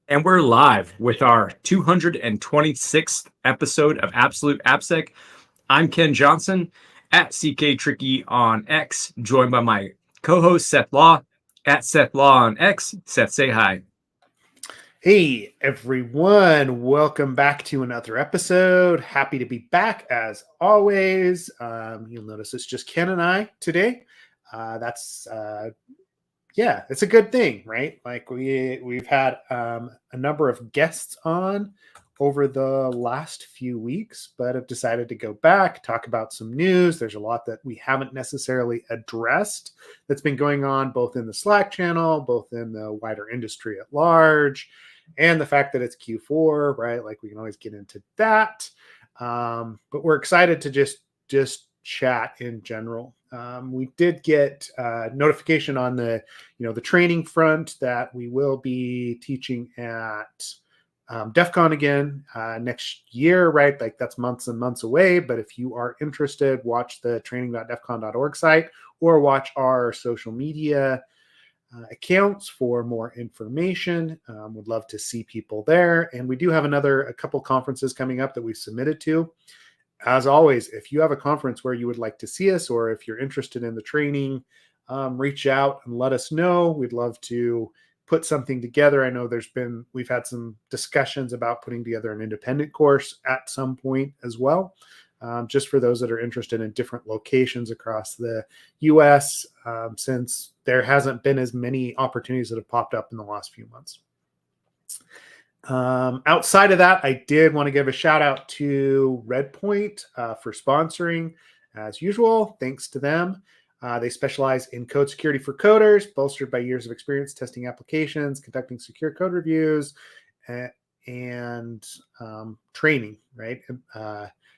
And we're live with our 226th episode of Absolute AppSec. I'm Ken Johnson at CK Tricky on X, joined by my co-host Seth Law at Seth Law on X. Seth, say hi. Hey everyone, welcome back to another episode. Happy to be back as always. You'll notice it's just Ken and I today. That's it's a good thing, right? Like we've had a number of guests on over the last few weeks, but have decided to go back, talk about some news. There's a lot that we haven't necessarily addressed that's been going on both in the Slack channel, both in the wider industry at large, and the fact that it's Q4, right? Like we can always get into that. But we're excited to just chat in general. We did get notification on the training front that we will be teaching at DEF CON again next year, right? Like that's months and months away. But if you are interested, watch the training.defcon.org site or watch our social media accounts for more information. Would love to see people there. And we do have a couple conferences coming up that we've submitted to. As always, if you have a conference where you would like to see us, or if you're interested in the training, reach out and let us know. We'd love to put something together. I know we've had some discussions about putting together an independent course at some point as well. Just for those that are interested in different locations across the US, since there hasn't been as many opportunities that have popped up in the last few months. Outside of that, I did want to give a shout out to Redpoint for sponsoring as usual. Thanks to them. They specialize in code security for coders, bolstered by years of experience testing applications, conducting secure code reviews, and training, right?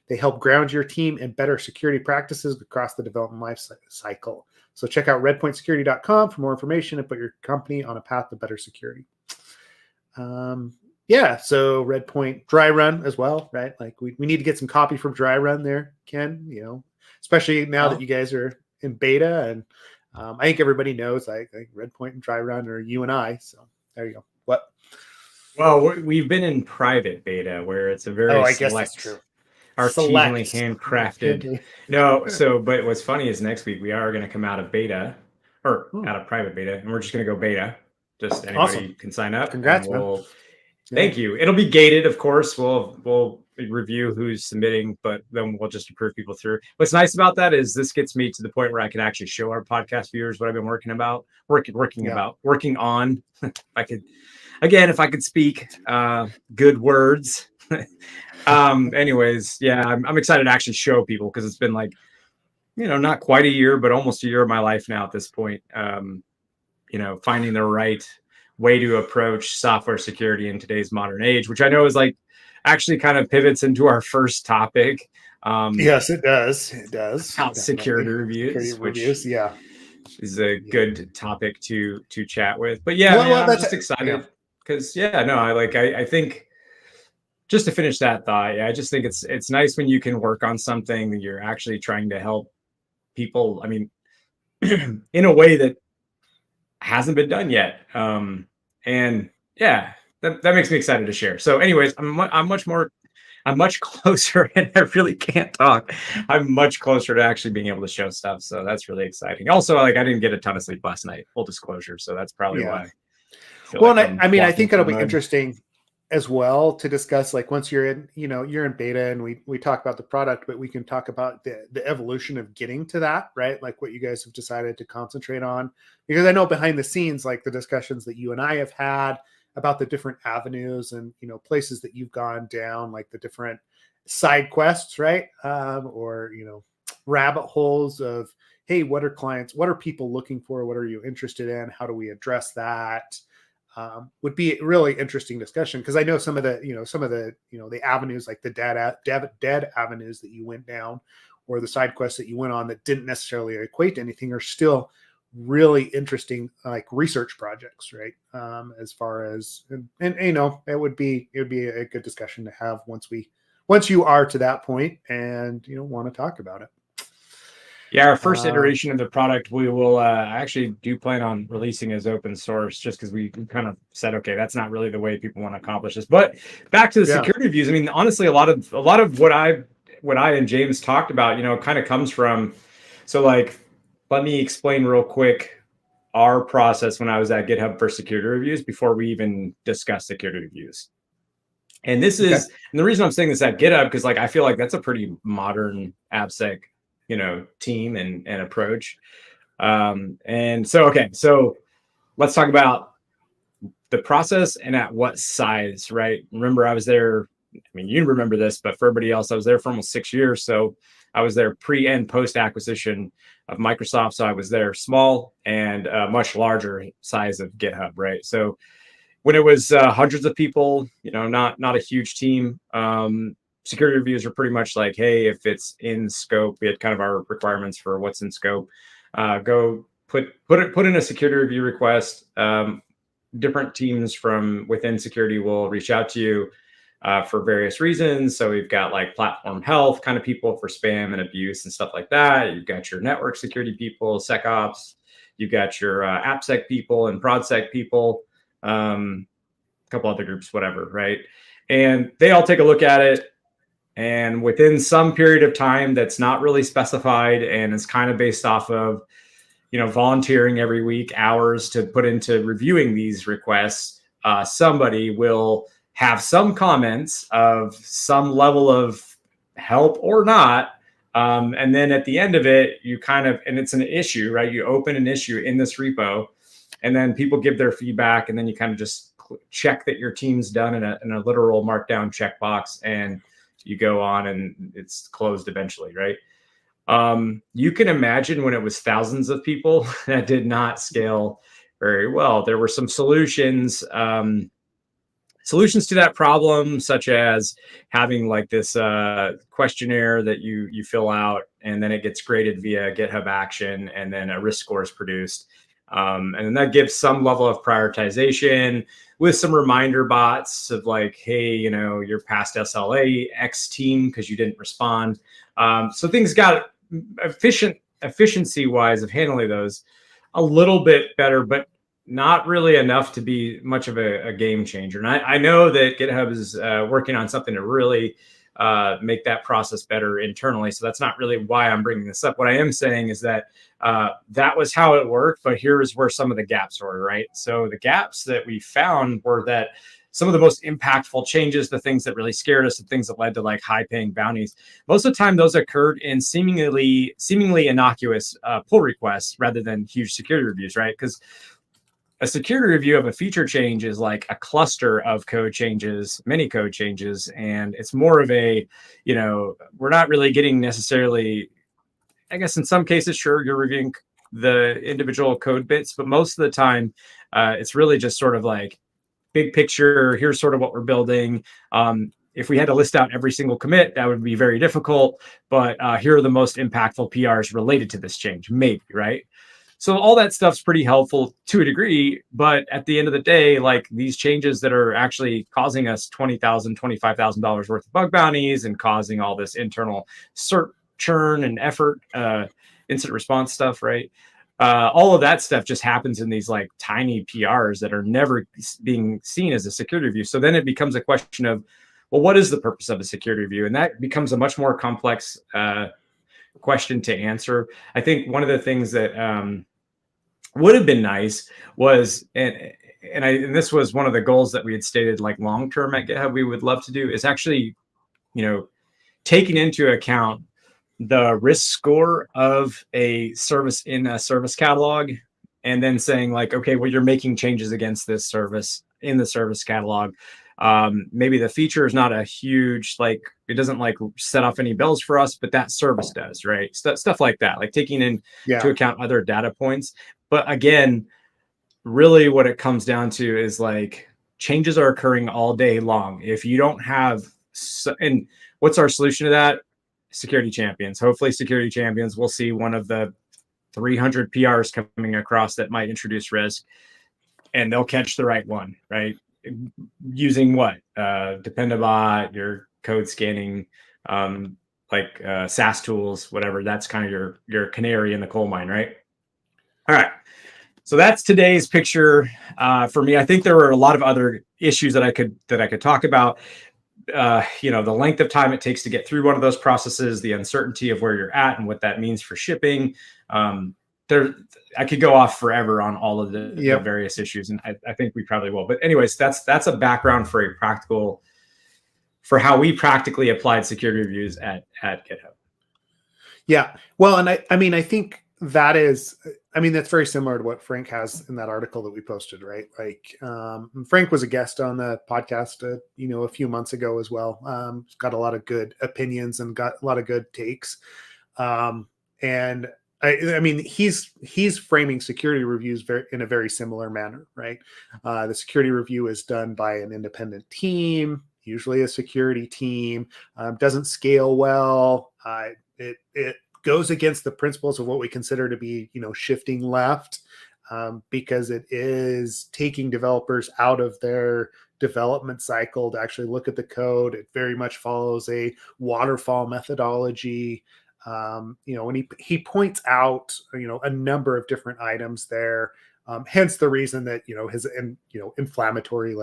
They help ground your team in better security practices across the development life cycle. So check out redpointsecurity.com for more information and put your company on a path to better security. So Redpoint Dry Run as well, right? Like we need to get some copy from Dry Run there, Ken, especially now that you guys are in beta. And I think everybody knows like Redpoint and Dry Run are you and I. So there you go. What? Well, we've been in private beta where it's a very I guess that's true. artisanally handcrafted. But what's funny is next week we are going to come out of beta or out of private beta, and we're just going to go beta. Just anybody can sign up. Congrats, man. Thank you. It'll be gated, of course. We'll review who's submitting, but then we'll just approve people through. What's nice about that is this gets me to the point where I can actually show our podcast viewers what I've been working on. If I could speak good words. Anyways, yeah, I'm excited to actually show people because it's been like, not quite a year, but almost a year of my life now at this point. Finding the right way to approach software security in today's modern age, which I know is like actually kind of pivots into our first topic. Yes, it does. It does. Security reviews, which is a good topic to chat with. But yeah, I'm just excited because I think just to finish that thought, I just think it's nice when you can work on something that you're actually trying to help people. I mean, in a way that hasn't been done yet. That makes me excited to share. So anyways, I'm much closer, and I really can't talk. I'm much closer to actually being able to show stuff. So that's really exciting. Also, I didn't get a ton of sleep last night, full disclosure. So that's probably why. I think it'll be interesting as well to discuss, like once you're in beta and we talk about the product, but we can talk about the evolution of getting to that, right? Like what you guys have decided to concentrate on, because I know behind the scenes, like the discussions that you and I have had about the different avenues and, places that you've gone down, like the different side quests, right? Or rabbit holes of, hey, what are people looking for? What are you interested in? How do we address that? Would be a really interesting discussion, because I know some of the avenues, like the dead avenues that you went down, or the side quests that you went on that didn't necessarily equate to anything, are still really interesting, like research projects, right? As far as and it would be a good discussion to have once you are to that point and want to talk about it. Yeah, our first iteration of the product, we will actually do plan on releasing as open source, just because we kind of said, okay, that's not really the way people want to accomplish this. But back to the security reviews. I mean, honestly, a lot of what I and James talked about, kind of comes from. So, like, let me explain real quick our process when I was at GitHub for security reviews before we even discussed security reviews. And this is, and the reason I'm saying this at GitHub, because like I feel like that's a pretty modern AppSec, team and approach. And so, okay, so let's talk about the process and at what size, right? Remember, I was there. I mean, you remember this, but for everybody else, I was there for almost 6 years. So I was there pre and post acquisition of Microsoft. So I was there small and much larger size of GitHub, right? So when it was hundreds of people, not a huge team, security reviews are pretty much like, hey, if it's in scope, we had kind of our requirements for what's in scope. Go put in a security review request. Different teams from within security will reach out to you for various reasons. So we've got like platform health kind of people for spam and abuse and stuff like that. You've got your network security people, SecOps. You've got your AppSec people and ProdSec people. A couple other groups, whatever, right? And they all take a look at it. And within some period of time that's not really specified and is kind of based off of, volunteering every week hours to put into reviewing these requests, somebody will have some comments of some level of help or not. And then at the end of it, you kind of, and it's an issue, right? You open an issue in this repo, and then people give their feedback, and then you kind of just check that your team's done in a literal markdown checkbox, and you go on and it's closed eventually, right? You can imagine when it was thousands of people, that did not scale very well. There were some solutions to that problem, such as having like this questionnaire that you fill out, and then it gets graded via GitHub Action, and then a risk score is produced. And then that gives some level of prioritization with some reminder bots of like, hey, you're past SLA X team because you didn't respond. So things got efficiency wise of handling those a little bit better, but not really enough to be much of a game changer. And I know that GitHub is working on something to really make that process better internally. So that's not really why I'm bringing this up. What I am saying is that that was how it worked, but here's where some of the gaps were, right? So the gaps that we found were that some of the most impactful changes, the things that really scared us, the things that led to like high paying bounties, most of the time those occurred in seemingly innocuous pull requests rather than huge security reviews, right? Because a security review of a feature change is like a cluster of code changes, many code changes, and it's more of a, we're not really getting necessarily, I guess in some cases, sure, you're reviewing the individual code bits, but most of the time it's really just sort of like big picture, here's sort of what we're building. If we had to list out every single commit, that would be very difficult, but here are the most impactful PRs related to this change, maybe, right? So all that stuff's pretty helpful to a degree, but at the end of the day, like these changes that are actually causing us $20,000, $25,000 worth of bug bounties and causing all this internal cert churn and effort, incident response stuff, right? All of that stuff just happens in these like tiny PRs that are never being seen as a security review. So then it becomes a question of, well, what is the purpose of a security review? And that becomes a much more complex question to answer. I think one of the things that would have been nice was, and this was one of the goals that we had stated, like long term at GitHub, we would love to do, is actually, taking into account the risk score of a service in a service catalog, and then saying like, okay, well, you're making changes against this service in the service catalog. Maybe the feature is not a huge, like, it doesn't like set off any bells for us, but that service does, right? Stuff like that, like taking into account other data points. But again, really what it comes down to is like changes are occurring all day long. If you don't have, and what's our solution to that? Security champions. Hopefully security champions will see one of the 300 PRs coming across that might introduce risk, and they'll catch the right one, right? Using what? Dependabot, your code scanning like SaaS tools, whatever. That's kind of your canary in the coal mine, right? All right. So that's today's picture for me. I think there were a lot of other issues that I could talk about. The length of time it takes to get through one of those processes, the uncertainty of where you're at and what that means for shipping. I could go off forever on all of the various issues, and I think we probably will. But anyways, that's a background for how we practically applied security reviews at GitHub. Yeah. Well, and I think that's very similar to what Frank has in that article that we posted, right? Like, Frank was a guest on the podcast, a few months ago as well. He's got a lot of good opinions and got a lot of good takes. And he's framing security reviews in a very similar manner, right? The security review is done by an independent team, usually a security team, doesn't scale well. It goes against the principles of what we consider to be, shifting left, because it is taking developers out of their development cycle to actually look at the code. It very much follows a waterfall methodology. And he points out, a number of different items there. Hence the reason that, his inflammatory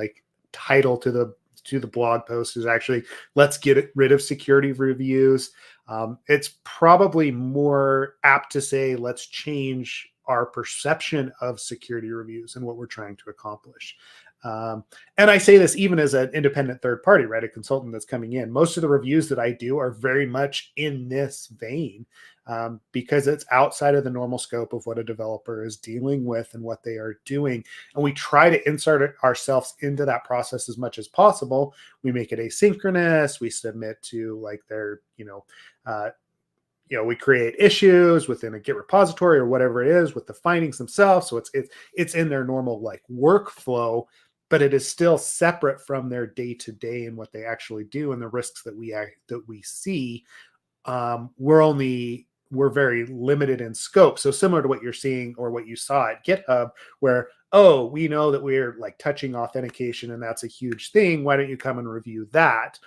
title to the blog post is actually, let's get rid of security reviews. It's probably more apt to say, let's change our perception of security reviews and what we're trying to accomplish. And I say this even as an independent third party, right? A consultant that's coming in. Most of the reviews that I do are very much in this vein, because it's outside of the normal scope of what a developer is dealing with and what they are doing. And we try to insert ourselves into that process as much as possible. We make it asynchronous. We submit to their, we create issues within a Git repository or whatever it is with the findings themselves. So it's in their normal workflow, but it is still separate from their day-to-day and what they actually do and the risks that we see. We're very limited in scope. So similar to what you're seeing or what you saw at GitHub, where, we know that we're touching authentication and that's a huge thing. Why don't you come and review that?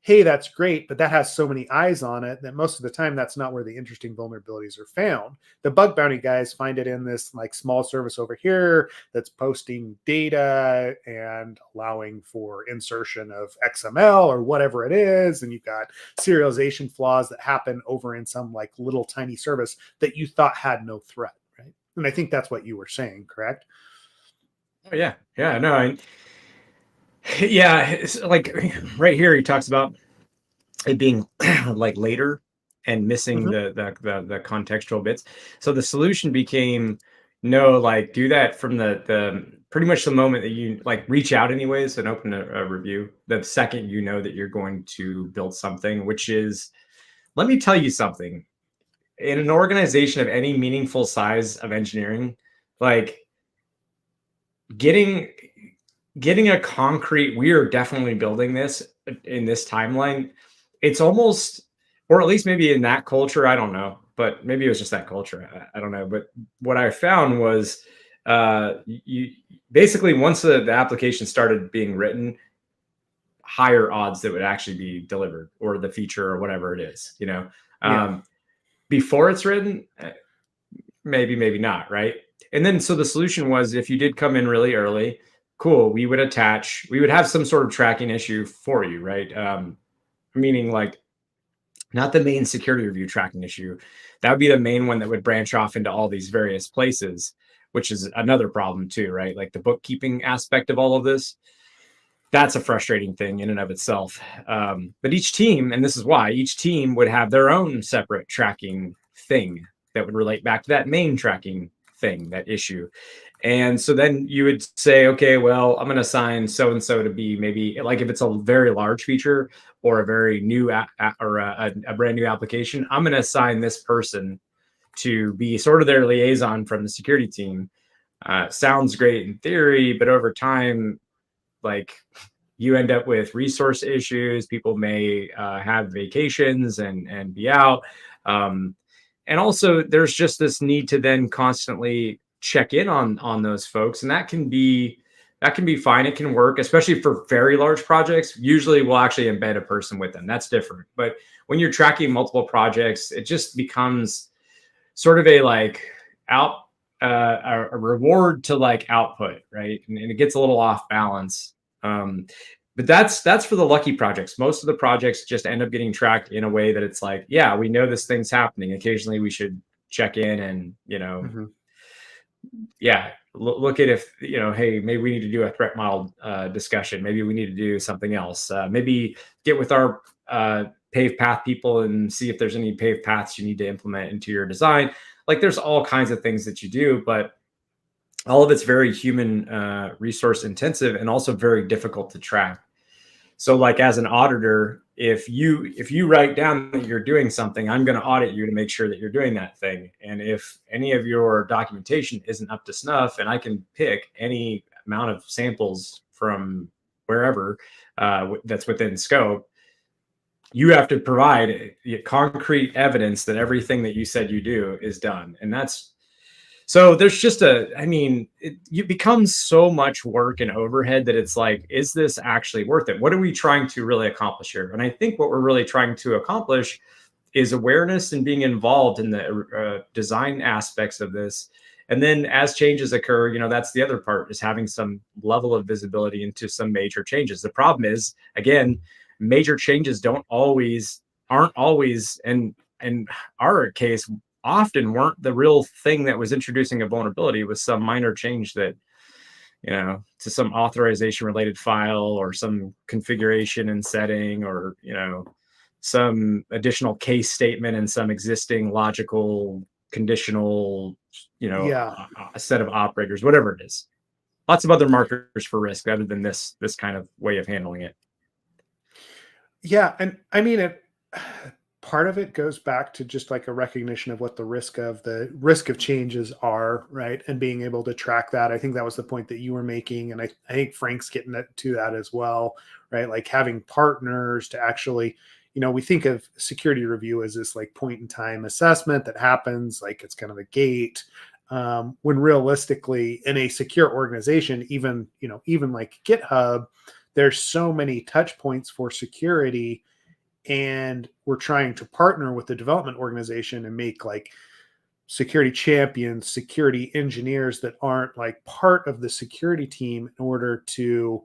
Hey, that's great, but that has so many eyes on it that most of the time that's not where the interesting vulnerabilities are found. The bug bounty guys find it in this small service over here that's posting data and allowing for insertion of XML or whatever it is. And you've got serialization flaws that happen over in some little tiny service that you thought had no threat, right? And I think that's what you were saying, correct? Oh, yeah. Yeah, no, yeah, it's right here he talks about it being later and missing the contextual bits. So the solution became do that from the pretty much the moment that you reach out anyways and open a review. The second you know that you're going to build something, which is, let me tell you something, in an organization of any meaningful size of engineering, getting a concrete, we are definitely building this in this timeline. It's almost, or at least maybe in that culture, I don't know, but maybe it was just that culture. I don't know. But what I found was you basically, once the application started being written, higher odds that would actually be delivered, or the feature or whatever it is, before it's written, maybe not. Right. And then, so the solution was, if you did come in really early, cool, we would have some sort of tracking issue for you, right? Meaning not the main security review tracking issue. That would be the main one that would branch off into all these various places, which is another problem too, right? The bookkeeping aspect of all of this, that's a frustrating thing in and of itself. But each team, and this is why, each team would have their own separate tracking thing that would relate back to that main tracking thing, that issue. And so then you would say, okay, well, I'm going to assign so-and-so to be maybe, if it's a very large feature or a very new or a brand new application, I'm going to assign this person to be sort of their liaison from the security team. Sounds great in theory, but over time, you end up with resource issues. People may have vacations and be out. And also there's just this need to then constantly check in on those folks. And that can be that can be fine. It can work, especially for very large projects. Usually we'll actually embed a person with them. That's different. But when you're tracking multiple projects, it just becomes sort of a like a reward to like output, right? And it gets a little off balance. But that's for the lucky projects. Most of the projects just end up getting tracked in a way that it's like, yeah, we know this thing's happening. Occasionally we should check in and, yeah, look at if, hey, maybe we need to do a threat model discussion. Maybe we need to do something else. Maybe get with our paved path people and see if there's any paved paths you need to implement into your design. Like there's all kinds of things that you do, but all of it's very human resource intensive and also very difficult to track. So like as an auditor, if you write down that you're doing something, I'm going to audit you to make sure that you're doing that thing. And if any of your documentation isn't up to snuff, and I can pick any amount of samples from wherever that's within scope, you have to provide concrete evidence that everything that you said you do is done. And that's, so there's just it becomes so much work and overhead that it's like, is this actually worth it? What are we trying to really accomplish here? And I think what we're really trying to accomplish is awareness and being involved in the design aspects of this. And then as changes occur, that's the other part, is having some level of visibility into some major changes. The problem is, again, major changes aren't always, and in our case, often weren't the real thing that was introducing a vulnerability. It was some minor change that, to some authorization related file or some configuration and setting, or, some additional case statement and some existing logical conditional, a set of operators, whatever it is. Lots of other markers for risk other than this kind of way of handling it. Yeah. And I mean, part of it goes back to just like a recognition of what the risk of changes are, right? And being able to track that. I think that was the point that you were making. And I think Frank's getting to that as well, right? Like having partners to actually, we think of security review as this like point in time assessment that happens, like it's kind of a gate. When realistically in a secure organization, even like GitHub, there's so many touch points for security, and we're trying to partner with the development organization and make like security champions, security engineers that aren't like part of the security team in order to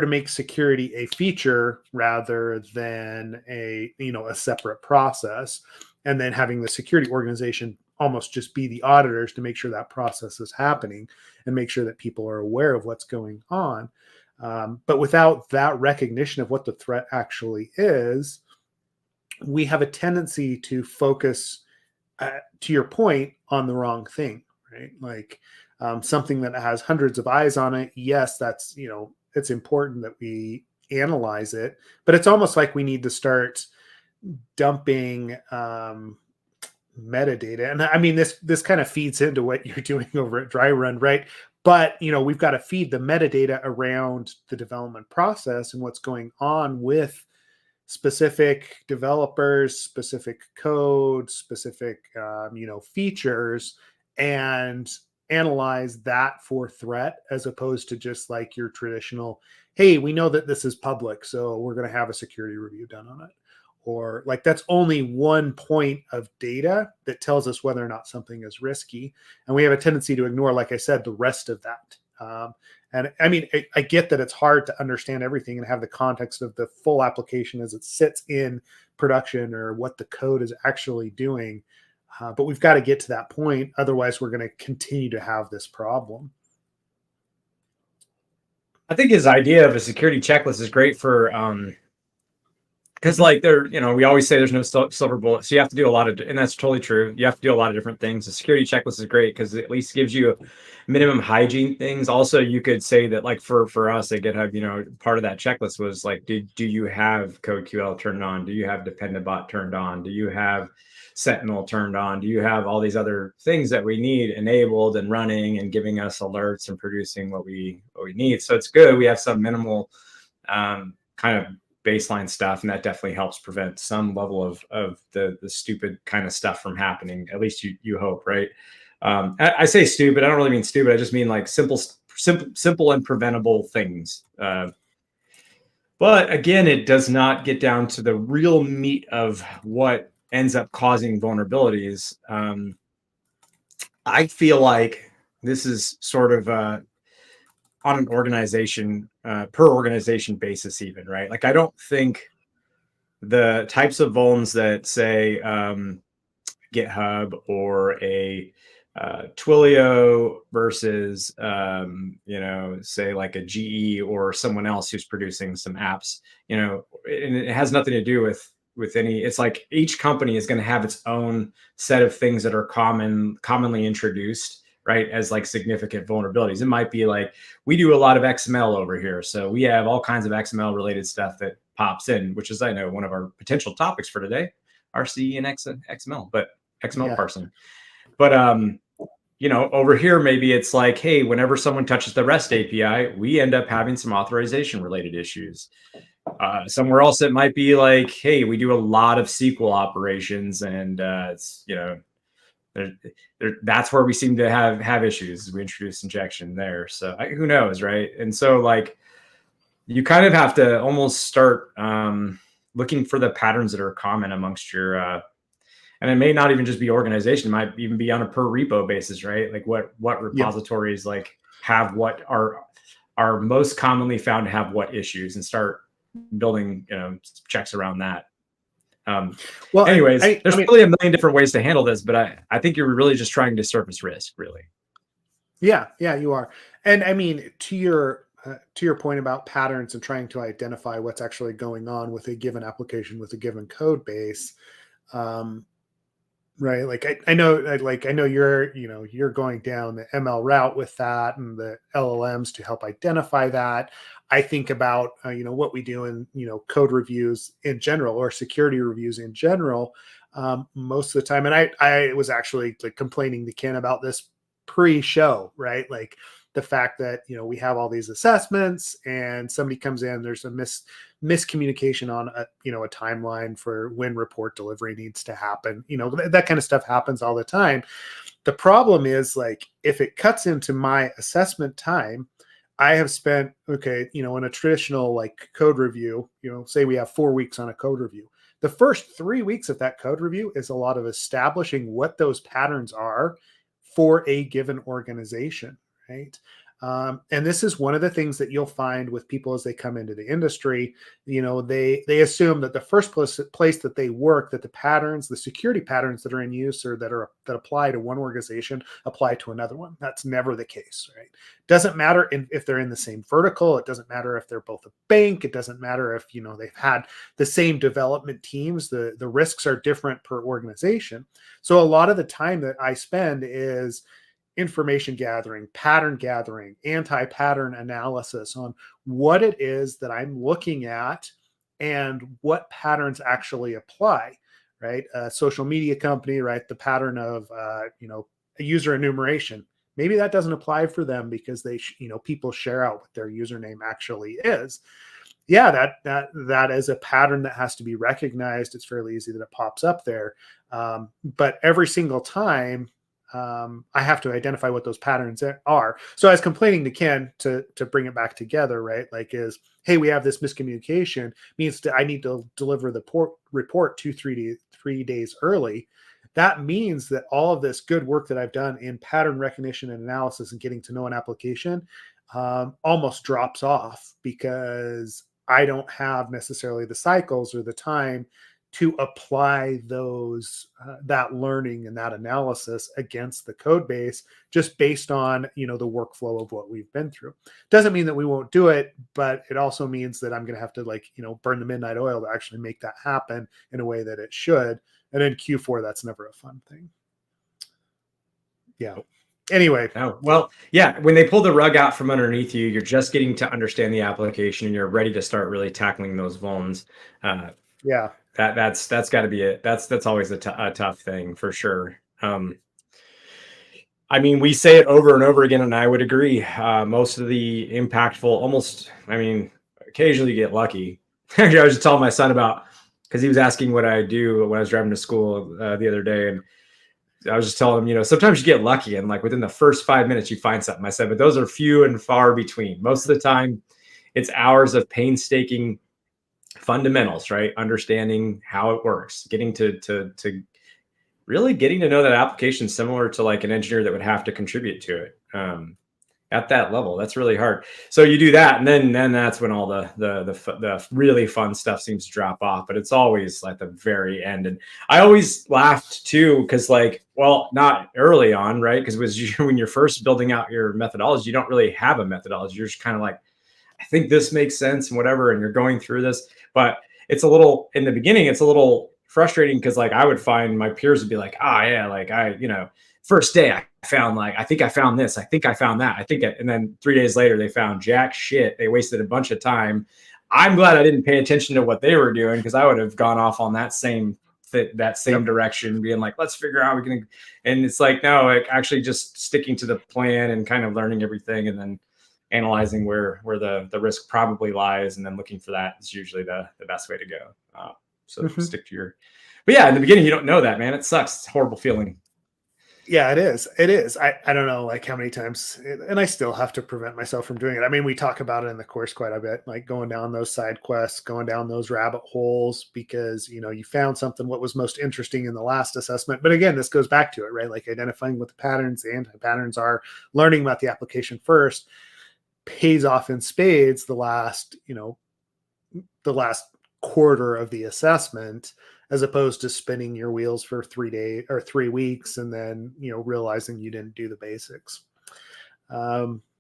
make security a feature rather than a separate process. And then having the security organization almost just be the auditors to make sure that process is happening and make sure that people are aware of what's going on. But without that recognition of what the threat actually is, we have a tendency to focus, to your point, on the wrong thing, right? Like something that has hundreds of eyes on it. Yes, that's, it's important that we analyze it, but it's almost like we need to start dumping metadata. And I mean, this kind of feeds into what you're doing over at Dry Run, right? But, we've got to feed the metadata around the development process and what's going on with specific developers, specific code, specific, features, and analyze that for threat, as opposed to just like your traditional, hey, we know that this is public, so we're going to have a security review done on it. Or like that's only one point of data that tells us whether or not something is risky. And we have a tendency to ignore, like I said, the rest of that. And I mean, I get that it's hard to understand everything and have the context of the full application as it sits in production or what the code is actually doing. But we've got to get to that point. Otherwise, we're going to continue to have this problem. I think his idea of a security checklist is great for, because like we always say there's no silver bullet. So you have to do a lot of, and that's totally true. You have to do a lot of different things. The security checklist is great because it at least gives you minimum hygiene things. Also, you could say that like for us at GitHub, part of that checklist was like, do you have CodeQL turned on? Do you have Dependabot turned on? Do you have Sentinel turned on? Do you have all these other things that we need enabled and running and giving us alerts and producing what we need? So it's good. We have some minimal kind of baseline stuff, and that definitely helps prevent some level of the stupid kind of stuff from happening. At least you hope, right? I say stupid. I don't really mean stupid. I just mean like simple simple and preventable things. But again, it does not get down to the real meat of what ends up causing vulnerabilities. I feel like this is sort of on an organization per organization basis, even, right? Like, I don't think the types of vulns that say GitHub or a Twilio versus say like a GE or someone else who's producing some apps, and it has nothing to do with any. It's like each company is going to have its own set of things that are commonly introduced, right, as like significant vulnerabilities. It might be like, we do a lot of XML over here, so we have all kinds of XML related stuff that pops in, which is, I know, one of our potential topics for today, RCE and XML, but XML parsing. But over here, maybe it's like, hey, whenever someone touches the REST API, we end up having some authorization related issues. Somewhere else, it might be like, hey, we do a lot of SQL operations, and it's that's where we seem to have issues. We introduce injection there, so who knows, right? And so, like, you kind of have to almost start looking for the patterns that are common amongst your and it may not even just be organization, it might even be on a per repo basis, right? Like what repositories like have what are most commonly found to have what issues, and start building checks around that. Well, anyways, there's probably a million different ways to handle this, but I think you're really just trying to surface risk, really. Yeah, you are. And I mean, to your point about patterns and trying to identify what's actually going on with a given application with a given code base, right? Like I know you're going down the ML route with that and the LLMs to help identify that. I think about what we do in code reviews in general, or security reviews in general, most of the time. And I was actually like complaining to Ken about this pre-show, right? Like the fact that we have all these assessments and somebody comes in, there's a miscommunication on a timeline for when report delivery needs to happen. That kind of stuff happens all the time. The problem is, like, if it cuts into my assessment time, I have spent in a traditional like code review, say we have 4 weeks on a code review. The first 3 weeks of that code review is a lot of establishing what those patterns are for a given organization, right? And this is one of the things that you'll find with people as they come into the industry. They assume that the first place that they work, that the patterns, the security patterns that are in use or that apply to one organization apply to another one. That's never the case, right? Doesn't matter if they're in the same vertical. It doesn't matter if they're both a bank. It doesn't matter if they've had the same development teams. The risks are different per organization. So a lot of the time that I spend is information gathering, pattern gathering, anti-pattern analysis on what it is that I'm looking at and what patterns actually apply, right? A social media company, right? The pattern of, a user enumeration. Maybe that doesn't apply for them because they, people share out what their username actually is. Yeah, that is a pattern that has to be recognized. It's fairly easy that it pops up there. But every single time, I have to identify what those patterns are. So I was complaining to Ken to bring it back together, right? Like, hey, we have this miscommunication, means that I need to deliver the report 2-3 days early. That means that all of this good work that I've done in pattern recognition and analysis and getting to know an application almost drops off because I don't have necessarily the cycles or the time to apply that learning and that analysis against the code base, just based on the workflow of what we've been through. Doesn't mean that we won't do it, but it also means that I'm going to have to burn the midnight oil to actually make that happen in a way that it should. And in Q4, that's never a fun thing. Yeah. Anyway. Oh, well, yeah. When they pull the rug out from underneath you, you're just getting to understand the application and you're ready to start really tackling those vulns. Yeah. That's got to be it. That's always a tough thing for sure. I mean, we say it over and over again, and I would agree. Most of the impactful, occasionally you get lucky. I was just telling my son about, because he was asking what I do when I was driving to school the other day, and I was just telling him, sometimes you get lucky and like within the first 5 minutes you find something. I said, but those are few and far between. Most of the time it's hours of painstaking fundamentals, right? Understanding how it works, getting to really getting to know that application similar to like an engineer that would have to contribute to it. At that level, that's really hard. So you do that, and then that's when all the really fun stuff seems to drop off. But it's always at the very end. And I always laughed too, because not early on, right? Because when you're first building out your methodology, you don't really have a methodology. You're just kind of like, I think this makes sense and whatever, and you're going through this. But it's a little in the beginning, it's a little frustrating because like I would find my peers would be like, first day I found I think I found this, I think I found that, and then 3 days later they found jack shit. They wasted a bunch of time. I'm glad I didn't pay attention to what they were doing, because I would have gone off on that same direction, being like, let's figure out we can. And it's like, no, like actually just sticking to the plan and kind of learning everything, and then analyzing where the risk probably lies, and then looking for that is usually the best way to go. So stick to your. But yeah, in the beginning you don't know that, man. It sucks. It's a horrible feeling. Yeah, it is. I don't know like how many times, and I still have to prevent myself from doing it. I mean, we talk about it in the course quite a bit, like going down those side quests, going down those rabbit holes, because, you found something, what was most interesting in the last assessment. But again, this goes back to it, right? Like identifying what the patterns, the anti-patterns are, learning about the application first pays off in spades the last quarter of the assessment, as opposed to spinning your wheels for 3 days or 3 weeks and then, realizing you didn't do the basics. But,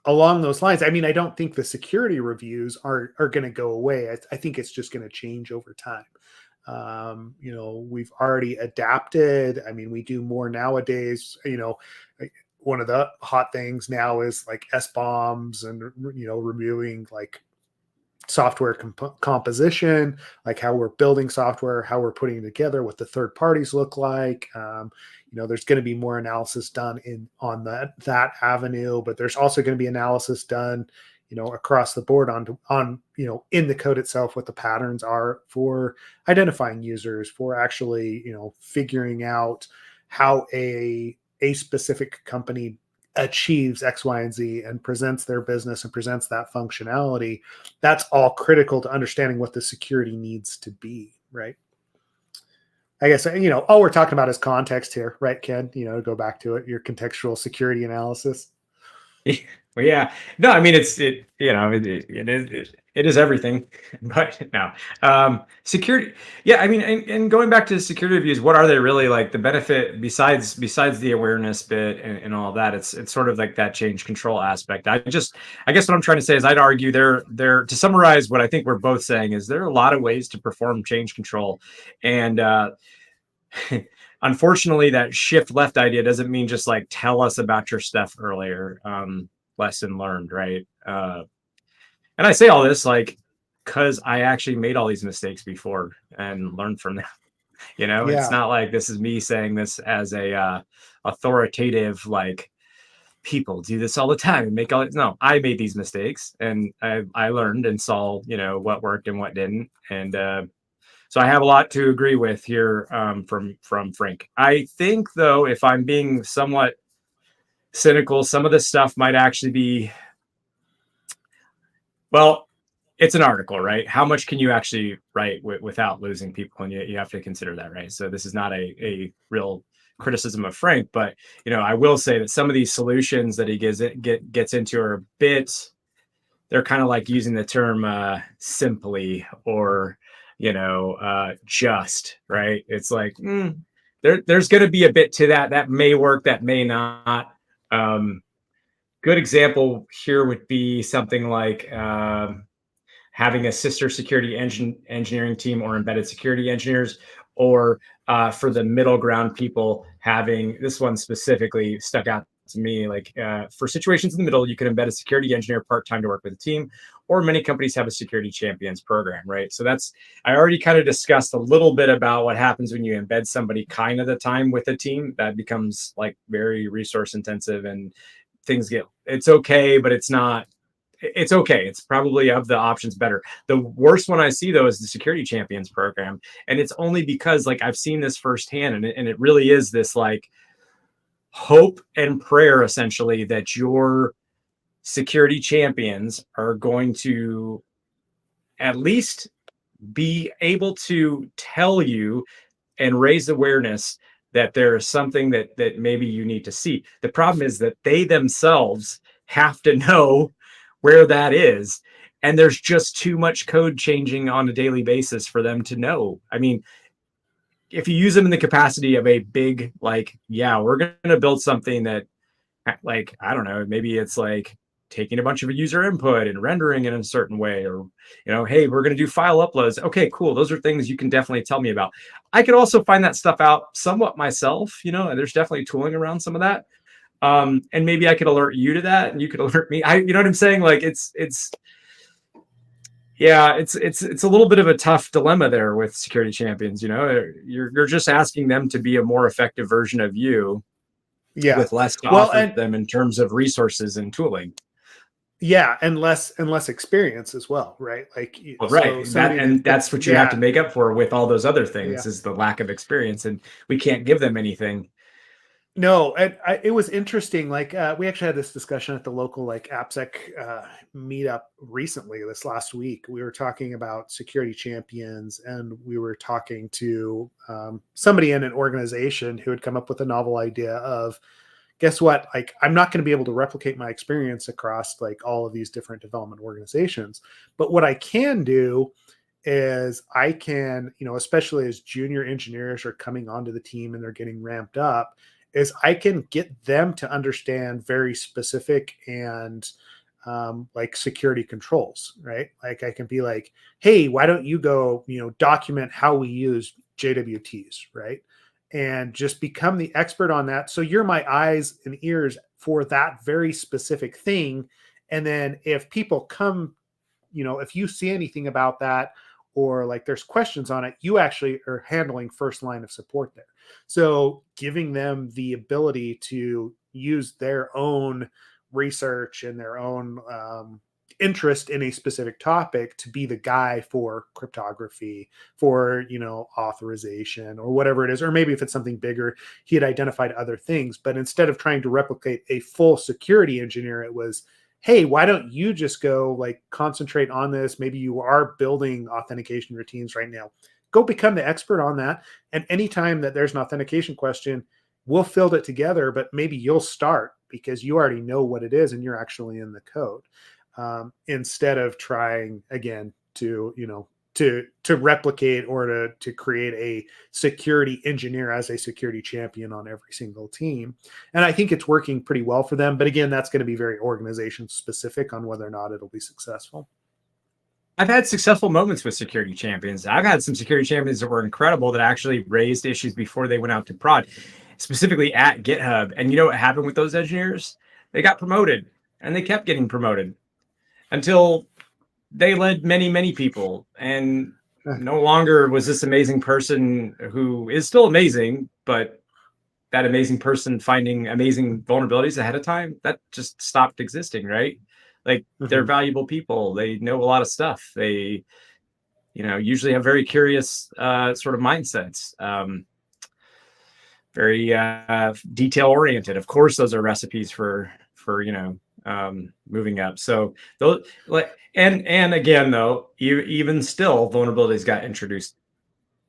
along those lines, I mean, I don't think the security reviews are going to go away. I think it's just going to change over time. We've already adapted. I mean, we do more nowadays, one of the hot things now is like SBOMs and, reviewing like software composition, like how we're building software, how we're putting it together, what the third parties look like. There's going to be more analysis done on that avenue, but there's also going to be analysis done, across the board on in the code itself, what the patterns are for identifying users, for actually, figuring out how a specific company achieves X, Y, and Z and presents their business and presents that functionality. That's all critical to understanding what the security needs to be, right? I guess, all we're talking about is context here, right, Ken? Go back to it, your contextual security analysis. Well, yeah, no, I mean, it is everything, but no, security. Yeah. I mean, and going back to the security reviews, what are they really like? The benefit besides the awareness bit and all of that, it's sort of like that change control aspect. I guess what I'm trying to say is I'd argue to summarize what I think we're both saying is there are a lot of ways to perform change control. And, unfortunately, that shift left idea doesn't mean just like tell us about your stuff earlier. Lesson learned, right? And I say all this like because I actually made all these mistakes before and learned from them. It's not like this is me saying this as a authoritative, like people do this all the time and make all. No, I made these mistakes and I learned and saw what worked and what didn't. And so I have a lot to agree with here from Frank. I think, though, if I'm being somewhat cynical, some of this stuff might actually be, well, it's an article, right? How much can you actually write without losing people? And you have to consider that, right? So this is not a real criticism of Frank, but I will say that some of these solutions that he gets into are a bit, they're kind of like using the term simply or just, right? It's like there's going to be a bit to that may work, that may not. Good example here would be something like having a sister security engineering team or embedded security engineers, or for the middle ground people, having this one specifically stuck out to me, like for situations in the middle, you can embed a security engineer part-time to work with a team, or many companies have a security champions program, right? So I already kind of discussed a little bit about what happens when you embed somebody kind of the time with a team. That becomes like very resource intensive and things it's okay, but it's not it's okay. It's probably of the options better. The worst one I see though is the Security Champions program, and it's only because like I've seen this firsthand, and it really is this like hope and prayer essentially that your security champions are going to at least be able to tell you and raise awareness that there is something that maybe you need to see. The problem is that they themselves have to know where that is, and there's just too much code changing on a daily basis for them to know. I mean, if you use them in the capacity of a big, like, yeah, we're going to build something that, like, I don't know, maybe it's like taking a bunch of user input and rendering it in a certain way, or, you know, hey, we're going to do file uploads. Okay, cool. Those are things you can definitely tell me about. I could also find that stuff out somewhat myself, you know, and there's definitely tooling around some of that. And maybe I could alert you to that and you could alert me. You know what I'm saying? Like it's a little bit of a tough dilemma there with security champions. You know, you're just asking them to be a more effective version of you, with less to offer them in terms of resources and tooling. Yeah, and less experience as well, right? Like, right, that's what you have to make up for with all those other things is the lack of experience, and we can't give them anything. No, and it was interesting. Like we actually had this discussion at the local like AppSec meetup recently. This last week, we were talking about security champions, and we were talking to somebody in an organization who had come up with a novel idea of, guess what? Like, I'm not going to be able to replicate my experience across like all of these different development organizations, but what I can do is I can, you know, especially as junior engineers are coming onto the team and they're getting ramped up, is I can get them to understand very specific and like security controls, right? Like I can be like, hey, why don't you go, you know, document how we use JWTs, right? And just become the expert on that. So you're my eyes and ears for that very specific thing. And then if people come, you know, if you see anything about that, or like there's questions on it, you actually are handling first line of support there. So giving them the ability to use their own research and their own interest in a specific topic to be the guy for cryptography, for, you know, authorization or whatever it is. Or maybe if it's something bigger, he had identified other things. But instead of trying to replicate a full security engineer, it was, hey, why don't you just go like concentrate on this? Maybe you are building authentication routines right now. Go become the expert on that. And anytime that there's an authentication question, we'll field it together, but maybe you'll start because you already know what it is and you're actually in the code. Instead of trying again to, you know, to replicate or to create a security engineer as a security champion on every single team. And I think it's working pretty well for them. But again, that's going to be very organization specific on whether or not it'll be successful. I've had successful moments with security champions. I've had some security champions that were incredible that actually raised issues before they went out to prod, specifically at GitHub. And you know what happened with those engineers? They got promoted, and they kept getting promoted until they led many, many people. And no longer was this amazing person who is still amazing, but that amazing person finding amazing vulnerabilities ahead of time, that just stopped existing, right? Like they're valuable people. They know a lot of stuff. They, you know, usually have very curious sort of mindsets, very detail oriented. Of course, those are recipes for, you know, moving up. So those like, and again, though, even still vulnerabilities got introduced,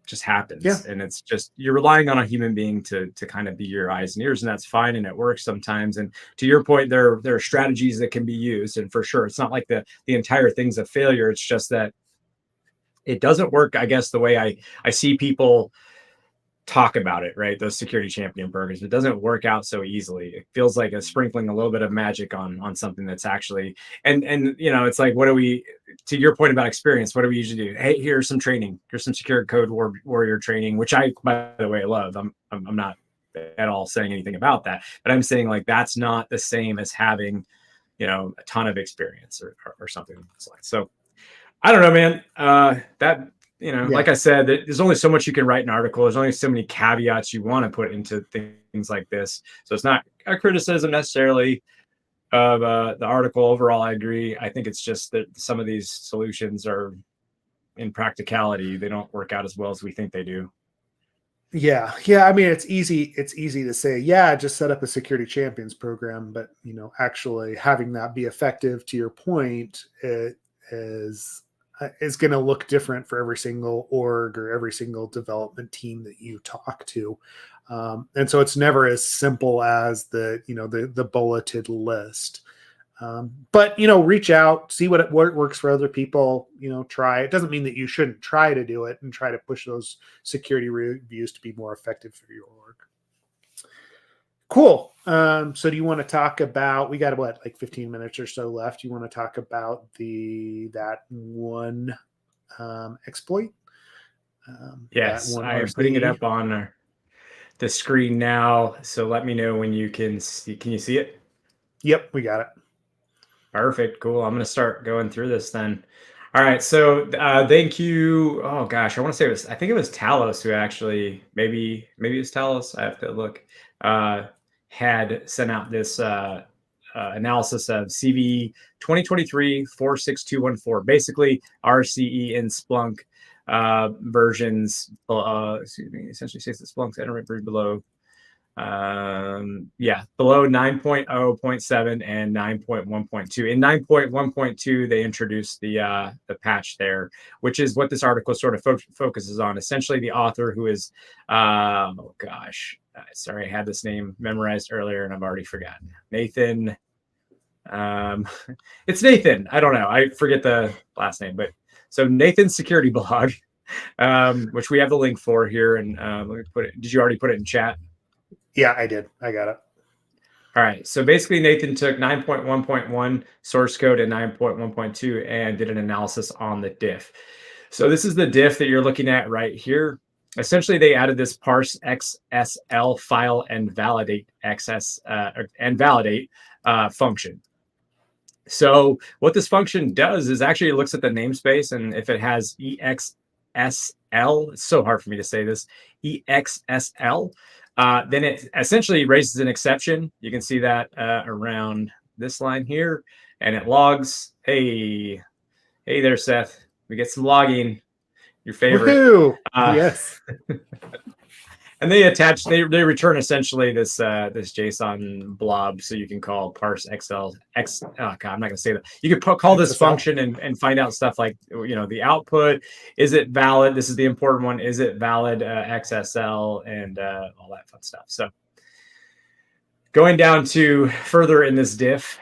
just happens. Yeah. And it's just, you're relying on a human being to kind of be your eyes and ears, and that's fine. And it works sometimes. And to your point, there are strategies that can be used. And for sure, it's not like the entire thing's a failure. It's just that it doesn't work, I guess, the way I see people talk about it, right? Those security champion burgers, it doesn't work out so easily. It feels like a sprinkling a little bit of magic on something that's actually, and you know, it's like, what do we, to your point about experience, what do we usually do? Hey, here's some training. Here's some secure code warrior training, which I, by the way, love. I'm not at all saying anything about that, but I'm saying like, that's not the same as having, you know, a ton of experience or something like. So I don't know, man, that, you know, like I said, there's only so much you can write in an article. There's only so many caveats you want to put into things like this. So it's not a criticism necessarily. of the article. Overall, I agree. I think it's just that some of these solutions are, in practicality, they don't work out as well as we think they do. Yeah. I mean, it's easy to say, yeah, just set up a security champions program, but actually having that be effective, to your point, it is going to look different for every single org or every single development team that you talk to. And so it's never as simple as the bulleted list. But reach out, see what works for other people. Try. It doesn't mean that you shouldn't try to do it and try to push those security reviews to be more effective for your org. Cool. So do you want to talk about? We got like 15 minutes or so left. You want to talk about that one exploit? Yes, I am putting it up on the screen now. So let me know when you can see. Can you see it? Yep, we got it. Perfect. Cool. I'm going to start going through this then. All right. So thank you. Oh gosh, I want to say I think it was Talos who actually, maybe it was Talos. I have to look. Had sent out this analysis of CVE-2023-46214, basically RCE in Splunk versions. Excuse me. Essentially says that Splunk's enter rate below. Below 9.0.7 and 9.1.2. In 9.1.2, they introduced the patch there, which is what this article sort of focuses on. Essentially, the author, who is sorry, I had this name memorized earlier and I've already forgotten. Nathan. It's Nathan. I don't know. I forget the last name, but so Nathan's security blog, which we have the link for here, and let me put it. Did you already put it in chat? Yeah, I did. I got it. All right. So basically, Nathan took 9.1.1 source code and 9.1.2 and did an analysis on the diff. So this is the diff that you're looking at right here. Essentially, they added this parse XSL file and validate function. So what this function does is actually it looks at the namespace, and if it has EXSL, it's so hard for me to say this, EXSL, then it essentially raises an exception. You can see that around this line here, and it logs, hey there, Seth. We get some logging, your favorite. Yes. And they return essentially this JSON blob, so you can call parse XL. I'm not going to say that. You could call this function and find out stuff like the output. Is it valid? This is the important one. Is it valid XSL and all that fun stuff. So going down to further in this diff,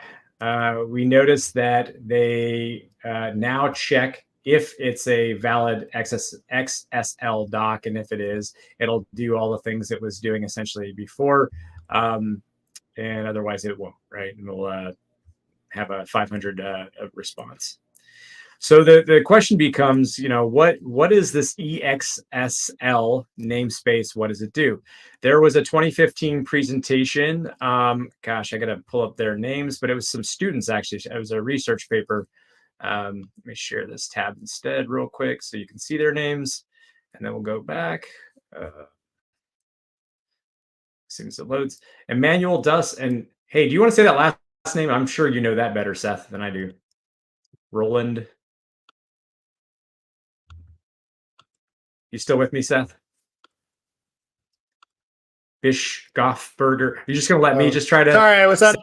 we notice that they now check if it's a valid XSL doc, and if it is, it'll do all the things it was doing essentially before, and otherwise it won't, right? And we'll have a 500 response. So the question becomes, what is this EXSL namespace? What does it do? There was a 2015 presentation. Gosh, I got to pull up their names, but it was some students actually. It was a research paper. Let me share this tab instead real quick so you can see their names, and then we'll go back as soon as it loads. Emmanuel Duss, and hey, do you want to say that last name? I'm sure you know that better, Seth, than I do. Roland. You still with me, Seth? Bischofberger. You're just gonna let me just try to. Sorry, I was on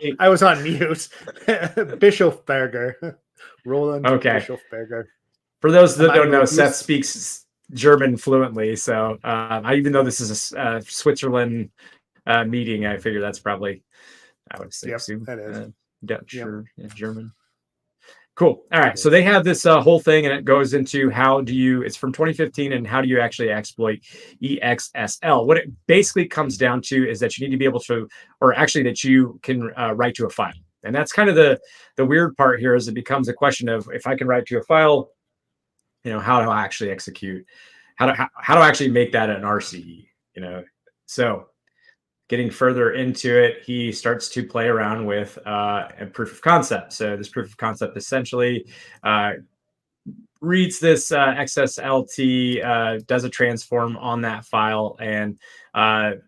mute. Bischofberger. Roland. Okay. Bischofberger. For those that don't know, Seth speaks German fluently. So even though this is a Switzerland meeting, I figure that's probably, I would say, that is Dutch or German. Cool. All right. So they have this whole thing, and it goes into it's from 2015, and how do you actually exploit EXSL? What it basically comes down to is that you need to be able to, or actually that you can write to a file. And that's kind of the weird part here, is it becomes a question of, if I can write to a file, how do I actually execute? How do I actually make that an RCE? So getting further into it, he starts to play around with a proof of concept. So this proof of concept essentially reads this XSLT, does a transform on that file, and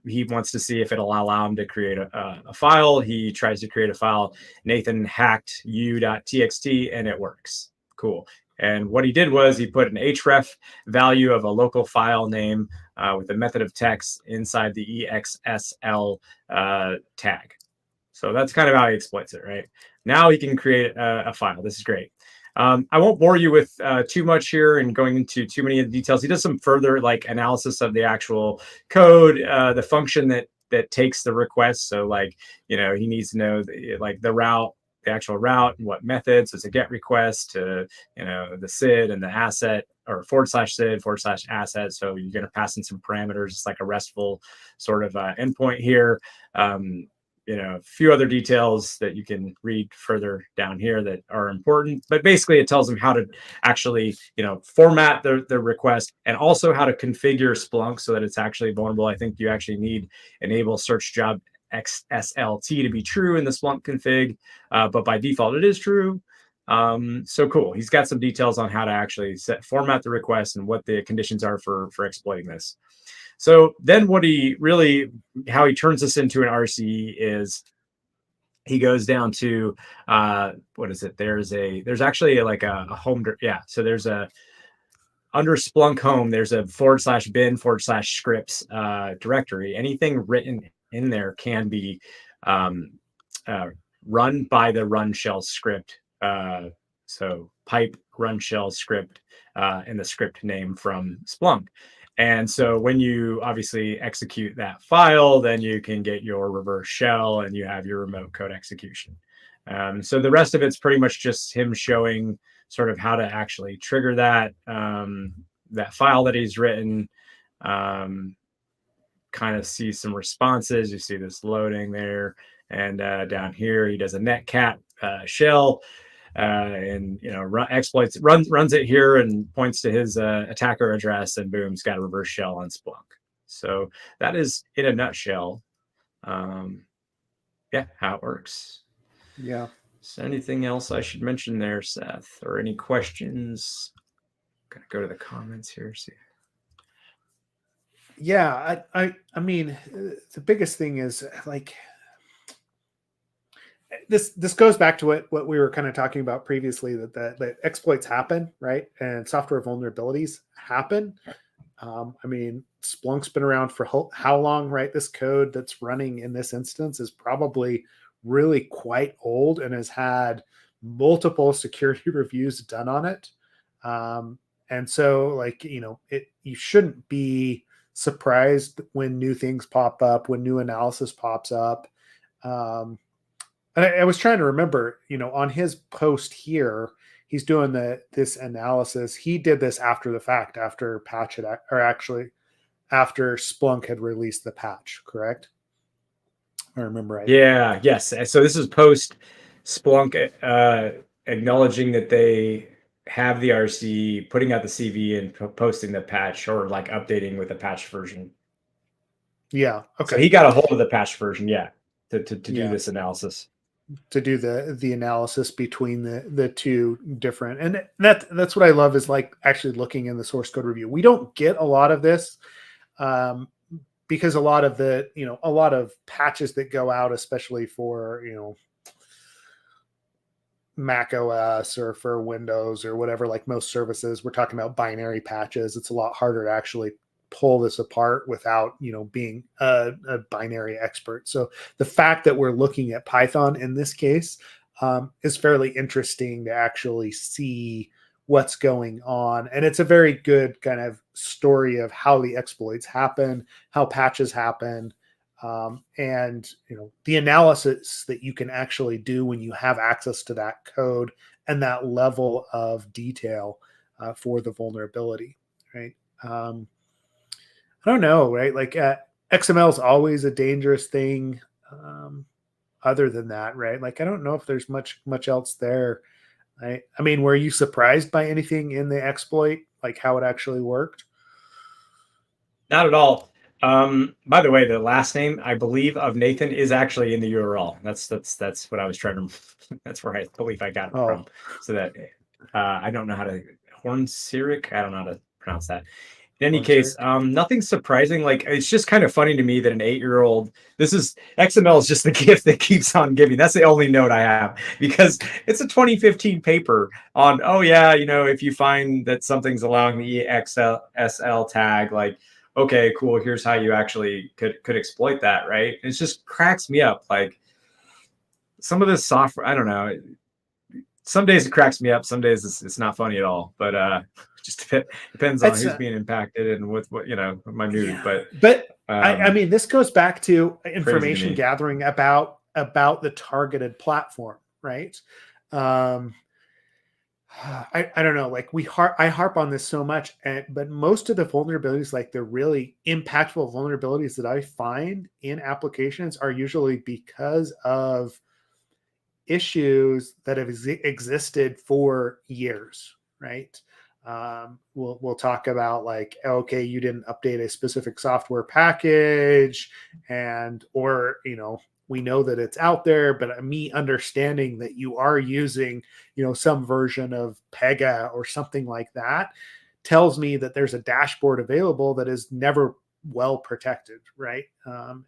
he wants to see if it'll allow him to create a file. He tries to create a file. Nathan hacked u.txt, and it works. Cool. And what he did was he put an href value of a local file name with a method of text inside the EXSL tag. So that's kind of how he exploits it, right? Now he can create a file. This is great. I won't bore you with too much here and going into too many of the details. He does some further like analysis of the actual code, the function that takes the request. So like, you know, he needs to know like the route, the actual route, and what methods. It's a GET request to, you know, the SID and the asset, or /SID /asset. So you're going to pass in some parameters. It's like a RESTful sort of endpoint here. You know, a few other details that you can read further down here that are important, but basically it tells them how to actually, you know, format the request, and also how to configure Splunk so that it's actually vulnerable. I think you actually need enable search job XSLT to be true in the Splunk config, but by default it is true. So cool. He's got some details on how to actually format the request and what the conditions are for exploiting this. So then how he turns this into an RCE is he goes down to, what is it? There's actually like a home. Yeah. So there's under Splunk home, there's a /bin/scripts directory. Anything written in there can be run by the run shell script. So pipe run shell script and the script name from Splunk. And so when you obviously execute that file, then you can get your reverse shell and you have your remote code execution. So the rest of it's pretty much just him showing sort of how to actually trigger that file that he's written. Kind of see some responses. You see this loading there, and down here he does a netcat shell. And you know, runs it here and points to his attacker address, and boom, he's got a reverse shell on Splunk. So that is in a nutshell, yeah, how it works. Yeah. Is there anything else I should mention there, Seth, or any questions? I'm gonna go to the comments here. See. Yeah, I mean, the biggest thing is like. This goes back to what we were kind of talking about previously, that exploits happen, right? And software vulnerabilities happen. I mean, Splunk's been around for how long, right? This code that's running in this instance is probably really quite old and has had multiple security reviews done on it. And so, like, you know, you shouldn't be surprised when new things pop up, when new analysis pops up. And I was trying to remember, you know, on his post here, he's doing this analysis. He did this after the fact, after after Splunk had released the patch, correct? I remember right. Yeah, yes. So this is post Splunk acknowledging that they have the RC, putting out the CV and posting the patch, or like updating with the patch version. Yeah. Okay. So he got a hold of the patch version, yeah, to do this analysis. To do the analysis between the two different, and that's what I love, is like actually looking in the source code review. We don't get a lot of this because a lot of patches that go out, especially for, you know, Mac OS or for Windows or whatever, like most services, we're talking about binary patches. It's a lot harder to actually pull this apart without, you know, being a binary expert. So the fact that we're looking at Python in this case is fairly interesting to actually see what's going on. And it's a very good kind of story of how the exploits happen, how patches happen, and, you know, the analysis that you can actually do when you have access to that code and that level of detail for the vulnerability, right? I don't know, right? Like XML is always a dangerous thing. Other than that, right? Like, I don't know if there's much else there. I mean, were you surprised by anything in the exploit, like how it actually worked? Not at all. By the way, the last name, I believe, of Nathan is actually in the URL. That's what I was trying to. That's where I believe I got it from. So that I don't know how to Horn-Sirik. I don't know how to pronounce that. In any case, nothing surprising. Like, it's just kind of funny to me that an 8-year-old, XML is just the gift that keeps on giving. That's the only note I have, because it's a 2015 paper on, oh yeah, if you find that something's allowing the XSL tag, like, okay, cool, here's how you actually could exploit that, right? It just cracks me up. Like, some of this software, I don't know. Some days it cracks me up. Some days it's not funny at all. But just depends on who's being impacted and with what my mood. Yeah. But I mean, this goes back to information gathering about the targeted platform, right? I don't know. Like I harp on this so much, but most of the vulnerabilities, like the really impactful vulnerabilities that I find in applications, are usually because of issues that have existed for years, right? We'll talk about, like, okay, you didn't update a specific software package, or we know that it's out there, but me understanding that you are using some version of Pega or something like that tells me that there's a dashboard available that is never well protected, right?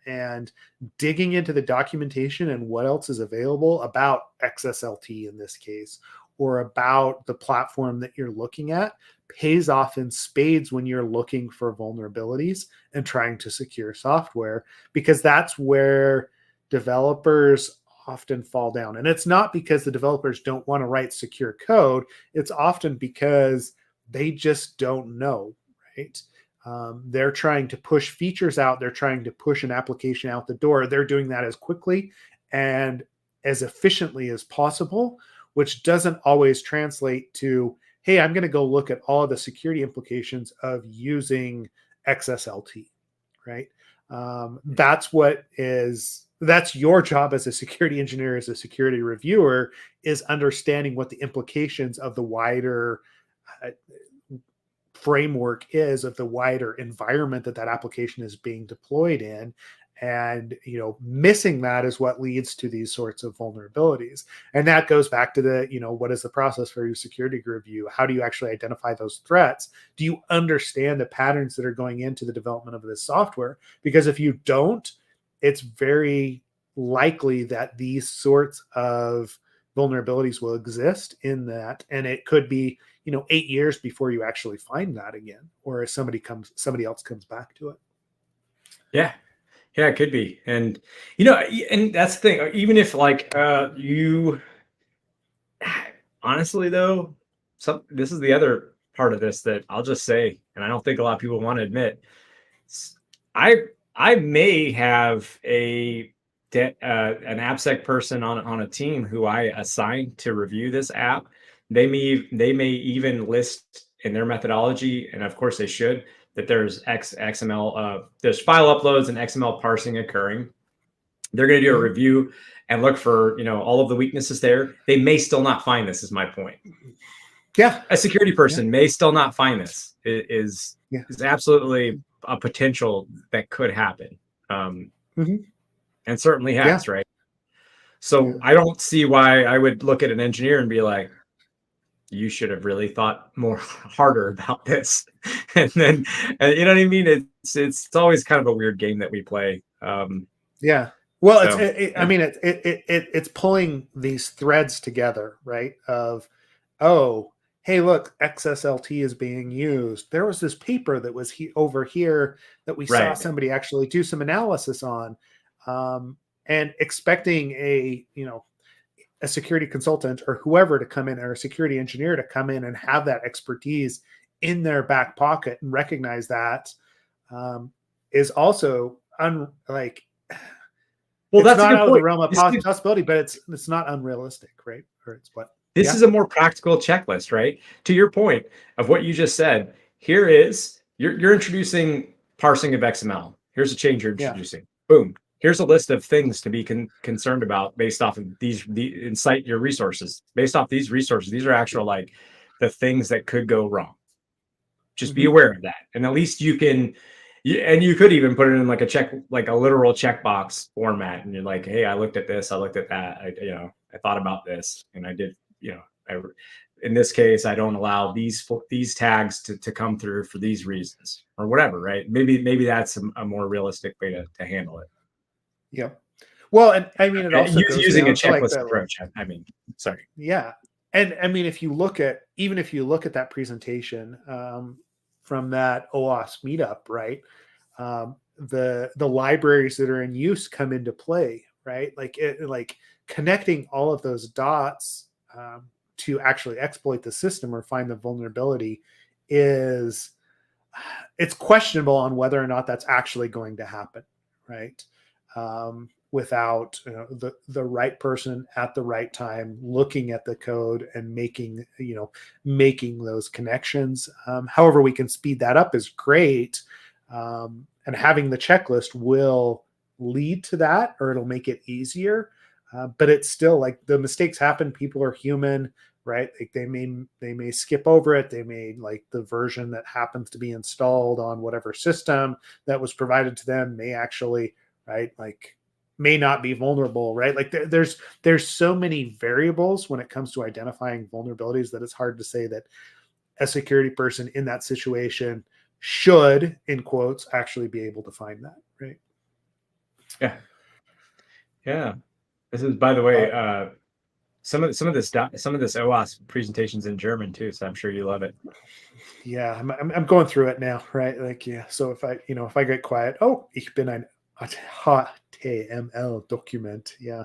And digging into the documentation and what else is available about XSLT in this case, or about the platform that you're looking at, pays off in spades when you're looking for vulnerabilities and trying to secure software, because that's where developers often fall down. And it's not because the developers don't want to write secure code. It's often because they just don't know, right? They're trying to push features out. They're trying to push an application out the door. They're doing that as quickly and as efficiently as possible, which doesn't always translate to, hey, I'm going to go look at all of the security implications of using XSLT, right? That's your job as a security engineer, as a security reviewer, is understanding what the implications of the wider framework is, of the wider environment that application is being deployed in. And missing that is what leads to these sorts of vulnerabilities. And that goes back to the what is the process for your security review? How do you actually identify those threats? Do you understand the patterns that are going into the development of this software? Because if you don't, it's very likely that these sorts of vulnerabilities will exist in that, and it could be 8 years before you actually find that again, or somebody else comes back to it. Yeah, it could be. And and that's the thing. Even if, like, you honestly, though, this is the other part of this that I'll just say, and I don't think a lot of people want to admit. I may have an AppSec person on a team who I assign to review this app. They may even list in their methodology, and of course they should, that there's XML, there's file uploads and XML parsing occurring. They're going to do a review and look for all of the weaknesses there. They may still not find this, is my point. Yeah, a security person may still not find this. It is absolutely a potential that could happen, and certainly has, right? So I don't see why I would look at an engineer and be like, you should have really thought harder about this. And then, you know what I mean? It's always kind of a weird game that we play. Well, I mean, it's pulling these threads together, right? Of, oh, hey, look, XSLT is being used. There was this paper that was over here that we saw somebody actually do some analysis on, and expecting a security consultant or whoever to come in, or a security engineer to come in and have that expertise in their back pocket and recognize that, is also well, that's not out of the realm of possibility, but it's not unrealistic, right? Or it's what this is a more practical checklist, right? To your point of what you just said, here is you're introducing parsing of XML. Here's a change you're introducing. Boom. Here's a list of things to be concerned about based off of incite your resources. Based off these resources, these are actual, like, the things that could go wrong. Just be aware of that, and at least you can. And you could even put it in like a literal checkbox format, and you're like, hey, I looked at this, I looked at that, I thought about this, and I did, in this case, I don't allow these tags to come through for these reasons or whatever, right? Maybe that's a more realistic way to handle it. Yeah. Well, and I mean, it also goes using a down checklist to approach. I mean, sorry. Yeah. And I mean, if you look at that presentation from that OWASP meetup, right? The libraries that are in use come into play, right? Like connecting all of those dots to actually exploit the system or find the vulnerability it's questionable on whether or not that's actually going to happen, right? Without the right person at the right time looking at the code and making those connections. However we can speed that up is great, and having the checklist will lead to that, or it'll make it easier, but it's still like the mistakes happen. People are human, right? Like they may skip over it. They may, like, the version that happens to be installed on whatever system that was provided to them may actually, right, like may not be vulnerable, right? Like there's so many variables when it comes to identifying vulnerabilities that it's hard to say that a security person in that situation should, in quotes, actually be able to find that, right? Yeah. This is, by the way, some of this OWASP presentations in German too, so I'm sure you love it. Yeah, I'm going through it now, right? Like, yeah. So if I get quiet, ich bin ein HTML document. Yeah,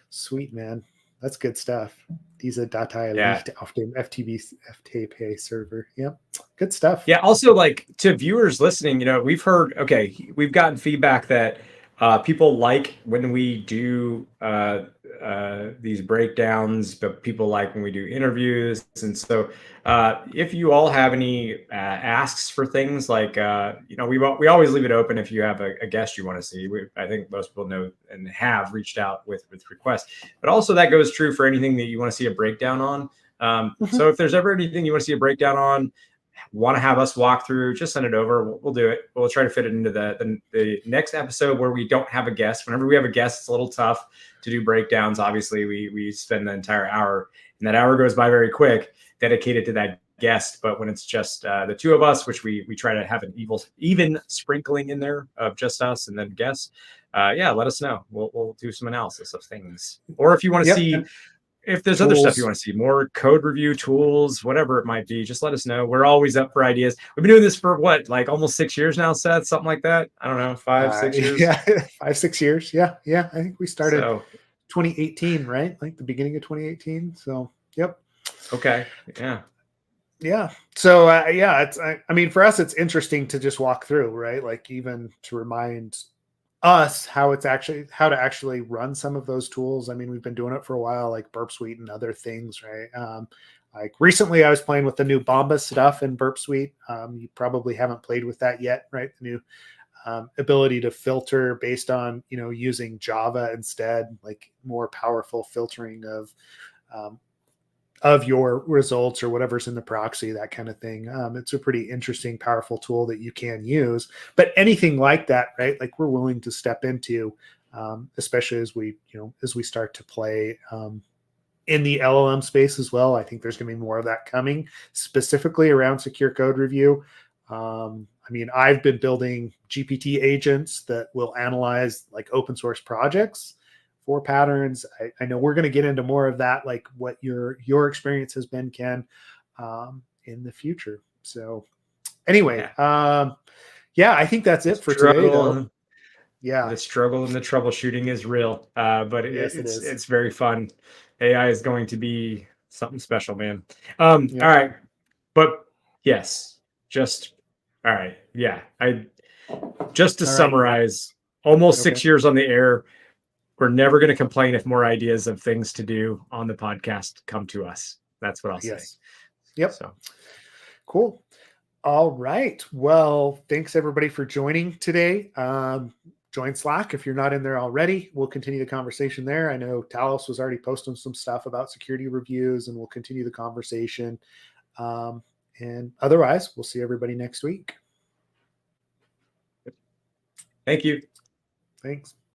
sweet, man. That's good stuff. Diese Datei liegt auf dem FTP server. Yeah, good stuff. Yeah. Also, like, to viewers listening, we've gotten feedback that people like when we do these breakdowns, but people like when we do interviews. And so if you all have any asks for things, like, we always leave it open if you have a guest you want to see. I think most people know and have reached out with requests, but also that goes true for anything that you want to see a breakdown on. So if there's ever anything you want to see a breakdown on, want to have us walk through, just send it over. We'll do it. We'll try to fit it into the next episode where we don't have a guest. Whenever we have a guest, it's a little tough to do breakdowns. Obviously, we spend the entire hour, and that hour goes by very quick, dedicated to that guest. But when it's just the two of us, which we try to have an even sprinkling in there of just us and then guests, let us know. We'll do some analysis of things. Or if you want to see, if there's other stuff you want to see, more code review tools, whatever it might be, just let us know. We're always up for ideas. We've been doing this for what, like almost 6 years now, Seth? Something like that. I don't know, 5-6 years. Yeah, 5-6 years. Yeah. I think we started 2018, right? Like the beginning of 2018. So, yep. Okay. Yeah. So, it's. I mean, for us, it's interesting to just walk through, right? Like, even to remind us how to actually run some of those tools. I mean, we've been doing it for a while, like Burp Suite and other things, right? Like recently I was playing with the new Bombas stuff in Burp Suite. You probably haven't played with that yet, right? The new ability to filter based on, using Java instead, like more powerful filtering of your results or whatever's in the proxy, that kind of thing. It's a pretty interesting, powerful tool that you can use. But anything like that, right? Like, we're willing to step into, especially as we start to play in the LLM space as well. I think there's going to be more of that coming, specifically around secure code review. I mean, I've been building GPT agents that will analyze, like, open source projects for patterns. I know we're going to get into more of that, like what your experience has been, Ken, in the future. So anyway, I think that's it for today, though. Yeah. The struggle and the troubleshooting is real, but it's very fun. AI is going to be something special, man. All right. But yes, all right. Yeah. Just to summarize, almost 6 years on the air. We're never going to complain if more ideas of things to do on the podcast come to us. That's what I'll say. Yep. So cool. All right. Well, thanks everybody for joining today. Join Slack if you're not in there already. We'll continue the conversation there. I know Talos was already posting some stuff about security reviews, and we'll continue the conversation. And otherwise, we'll see everybody next week. Thank you. Thanks.